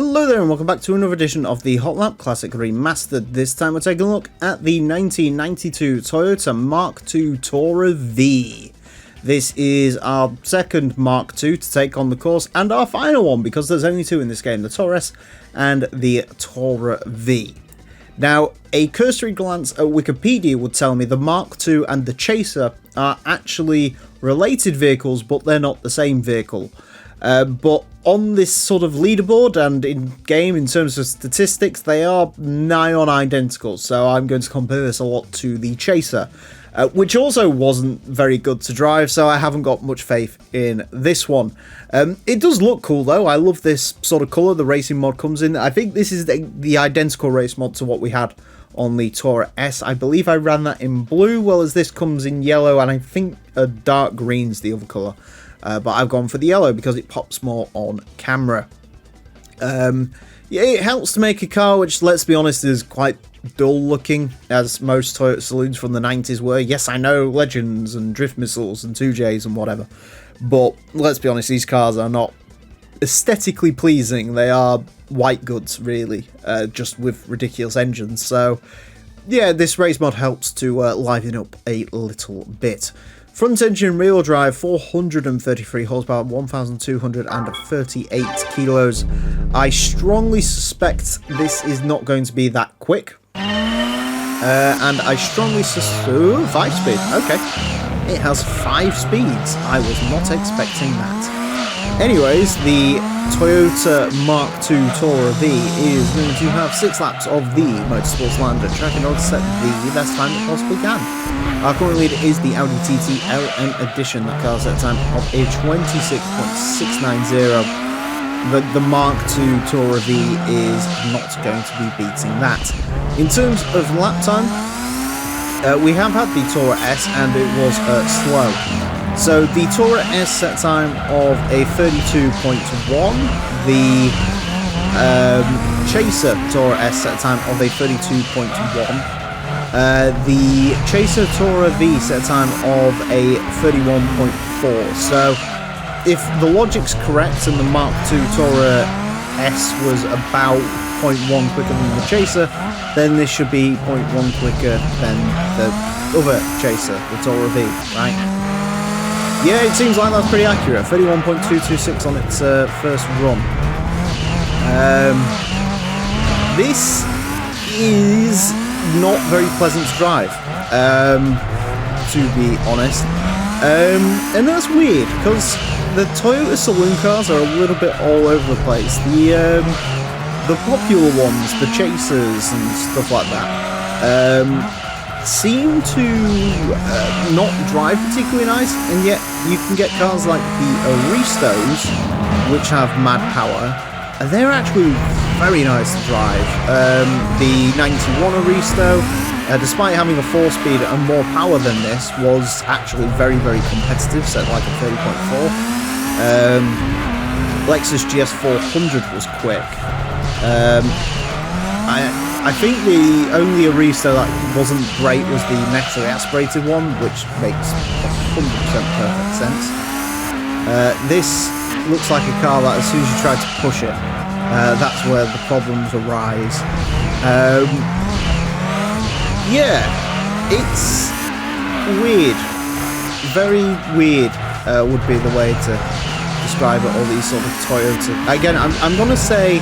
Hello there and welcome back to another edition of the Hot Lap Classic Remastered. This time we're taking a look at the 1992 Toyota Mark II Tourer V. This is our second Mark II to take on the course and our final one because there's only two in this game, the Tourer S and the Tourer V. Now, a cursory glance at Wikipedia would tell me the Mark II and the Chaser are actually related vehicles, but they're not the same vehicle. But on this sort of leaderboard and in game, in terms of statistics, they are nigh on identical. So I'm going to compare this a lot to the Chaser, which also wasn't very good to drive, so I haven't got much faith in this one. It does look cool though. I love this sort of colour the racing mod comes in. I think this is the identical race mod to what we had on the Tourer S. I believe I ran that in blue, well as this comes in yellow, and I think a dark green's the other colour. But I've gone for the yellow because it pops more on camera. Yeah, it helps to make a car which, let's be honest, is quite dull looking, as most Toyota saloons from the 90s were. Yes, I know, Legends and Drift Missiles and 2Js and whatever. But let's be honest, these cars are not aesthetically pleasing. They are white goods, really, just with ridiculous engines. So, yeah, this race mod helps to liven up a little bit. Front engine rear drive, 433 horsepower, 1,238 kilos. I strongly suspect this is not going to be that quick. And I strongly suspect... 5 speed, okay. It has 5 speeds. I was not expecting that. Anyways, the Toyota Mark II Tourer V is going to have 6 laps of the Motorsports Land track in order to set the best time it possibly can. Our current leader is the Audi TT LM Edition. That car set time of a 26.690. The Mark II Tourer V is not going to be beating that. In terms of lap time, we have had the Tourer S and it was slow. So the Tourer S set time of a 32.1, the Chaser Tourer S set time of a 32.1, the Chaser Tourer V set time of a 31.4. So if the logic's correct and the Mark II Tourer S was about 0.1 quicker than the Chaser, then this should be 0.1 quicker than the other Chaser, the Tourer V, right? Yeah, it seems like that's pretty accurate. 31.226 on its first run. This is not very pleasant to drive, to be honest. And that's weird, because the Toyota saloon cars are a little bit all over the place. The popular ones, the Chasers and stuff like that, seem to not drive particularly nice, and yet you can get cars like the Aristos, which have mad power, and they're actually very nice to drive. The 91 Aristo, despite having a 4-speed and more power than this, was actually very, very competitive, set like a 30.4. Lexus GS 400 was quick. I think the only Aristo that wasn't great was the naturally aspirated one, which makes 100% perfect sense. This looks like a car that as soon as you try to push it, that's where the problems arise. Yeah, it's weird. Very weird would be the way to describe it, all these sort of Toyota. Again, I'm going to say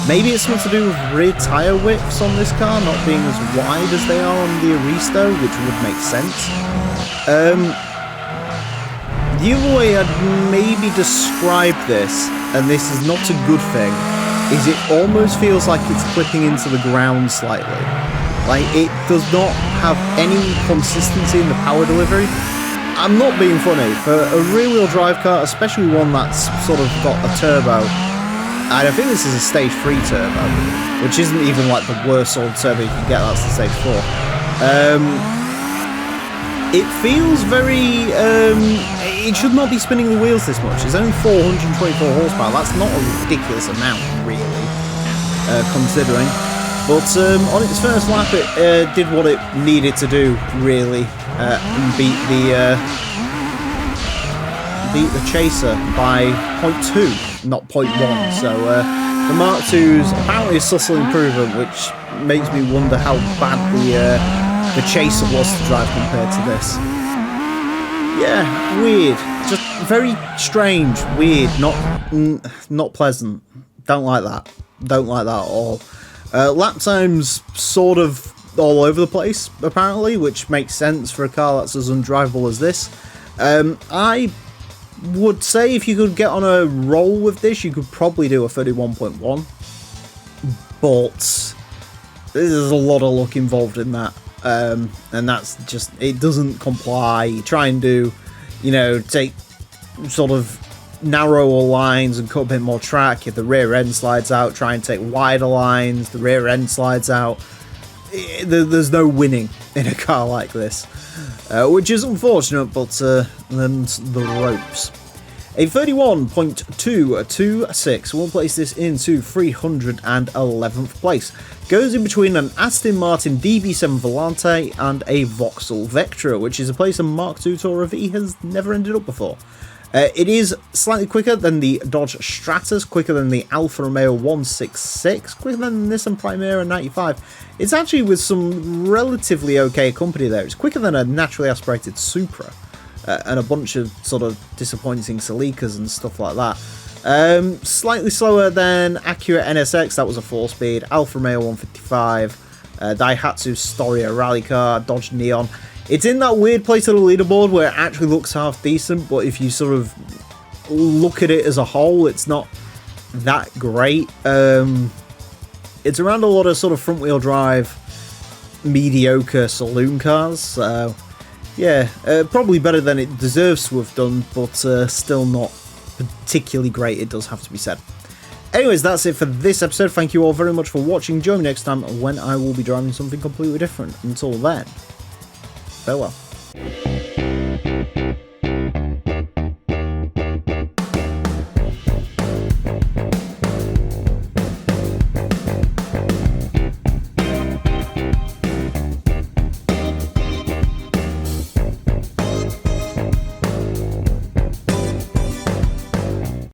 maybe it's something to do with rear tyre widths on this car not being as wide as they are on the Aristo, which would make sense. The other way I'd maybe describe this, and this is not a good thing, is it almost feels like it's clipping into the ground slightly. Like, it does not have any consistency in the power delivery. I'm not being funny. For a rear-wheel drive car, especially one that's sort of got a turbo, and I think this is a stage 3 turbo, which isn't even like the worst sort of turbo you can get, that's the stage 4. It feels very... it should not be spinning the wheels this much. It's only 424 horsepower. That's not a ridiculous amount, really, considering. But on its first lap, it did what it needed to do, really, and beat the Chaser by 0.2, not 0.1. So The Mark II's apparently a subtle improvement, which makes me wonder how bad the Chaser was to drive compared to this. Yeah, weird. Just very strange, weird, not pleasant. Don't like that. Don't like that at all. Lap times sort of all over the place, apparently, which makes sense for a car that's as undrivable as this. I would say if you could get on a roll with this, you could probably do a 31.1. But there's a lot of luck involved in that. And that's just, it doesn't comply. You try and do, you know, take sort of narrower lines and cut a bit more track. If the rear end slides out, try and take wider lines, the rear end slides out. There's no winning in a car like this, which is unfortunate, but then the ropes. A 31.226 will place this into 311th place. Goes in between an Aston Martin DB7 Volante and a Vauxhall Vectra, which is a place a Mark II Tourer V has never ended up before. It is slightly quicker than the Dodge Stratus, quicker than the Alfa Romeo 166, quicker than the Nissan Primera 95. It's actually with some relatively okay company there. It's quicker than a naturally aspirated Supra, and a bunch of sort of disappointing Celicas and stuff like that. Slightly slower than Acura NSX, that was a 4-speed, Alfa Romeo 155, Daihatsu Storia rally car, Dodge Neon. It's in that weird place of the leaderboard where it actually looks half decent, but if you sort of look at it as a whole, it's not that great. It's around a lot of sort of front-wheel drive, mediocre saloon cars, so yeah, probably better than it deserves to have done, but still not particularly great, it does have to be said. Anyways, that's it for this episode. Thank you all very much for watching. Join me next time when I will be driving something completely different. Until then, farewell.